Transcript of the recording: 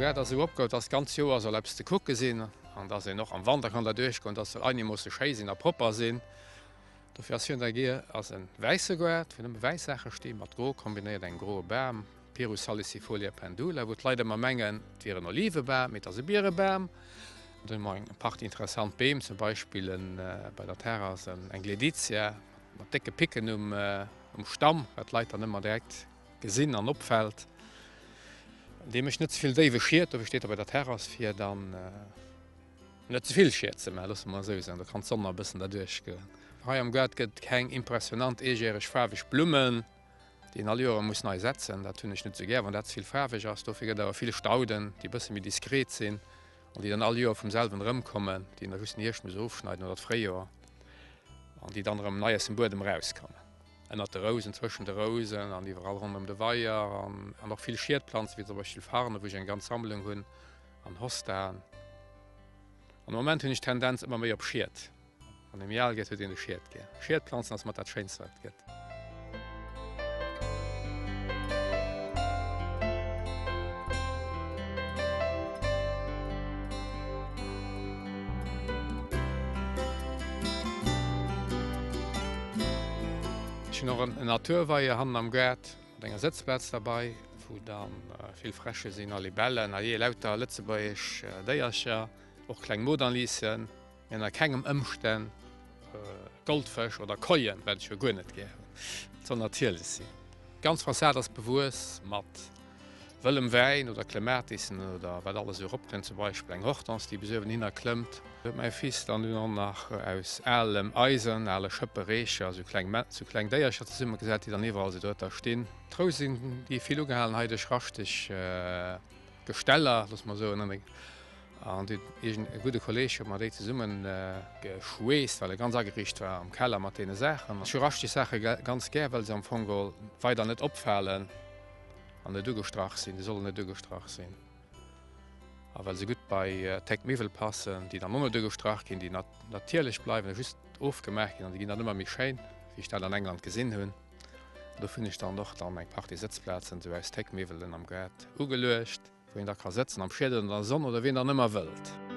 Gerd as opgot das ganz Joer so läst de Kuck gesinn an dat se noch am Wander kann der durchkon, dat ein muss Schesinn a Propper sinn. Dufir hun der Gier ass en weise Gerd, vun dem Weisacher ste mat Gro kombinéiert eng gro Bärm, Pirus salicifolia pendula, wot leider ma menggen vir en Olivebärm mit as se Bierebärm. Den ma eng paar interessant Beem zum Beispiel bei der Terras eng Gleditia, mat decke Picken Stamm, et Leiit an ëmmer direkt gesinn an opfät. Deem ech net zuviel déi schiiert, of steet bei der Terras fir dann net zuviel schize ma se, der kann Sonner bisssen der duerchke. Hai am Gött gëtt keng impressionant egérech färweg Blummen, die in all Joer muss nei setzen, dat hunn ich net ze gär, dat viel färweg ass, do fir dawer viele Stauden, die bëssen mi diskret sinn und die dann all Joer vum selwen Rëmkommen, die in der Russen Hirsch muss aufschneiden oder d'Fréjoer, an die dann am neiessen Bodem rauskommen. Ennner de Rosen zwischen de Rosen, an iwwer all rund de Weier, an noch viel Schiiertplanz wie zum Beispiel Farne, woch eng ganz Sammlung hunn an Hostan. An moment hunn ich Tendenz immer méi op Schiiert. An dem Jahr gehtt de Schiiert ge. Schiiertplanzen ass mat dat Scheinzwert gëtt. Noch en Naturweier han am Gerd, enger Sitzplatz dabei, wo dann viel Fresche sinn a Libellen, a je lauter Lützebeich Déiercher, och kleng Modern liessen, en er kegem ëmstä Goldfëch oder Koien, wenn ich go net ge. Zo natierlich sinn. Ganz Frasäders bewues mat wëllem Wein oder Klematissen oder wat alles Europren zum Beispiel eng Hortans, die besewen hinnner klemmt. Mei fies an hun nach aus allem Eisen, alle Schëpperecher zu kleng Déiercher simmer gesät, die daniwwer se dort steen. Trou sinn die Filogehalen heidech rachteg Gesteller, dats man so an egent e gute Kolleg mat déi ze summen geschweest, weil ganz agericht war am Keller mat dee Sachen. Cho racht die Sache ganz gär, well se am Fogol weider net opfälen an de Dugestrach sinn, die sollen net Dugestrach sinn. Weil se gut bei Techmivel passen, die dann Dugestrach gin, die natierlich bleiben just ofgemerkt, an die gin dann immer mich schein, wie ich an England gesinn hunn. Da finde ich dann doch dann eng paar die Sitzplätzen so als Techmivel am Gerd ugelecht, wo da kann setzen am Schädel an der Sonne oder wen er nimmer wëlt.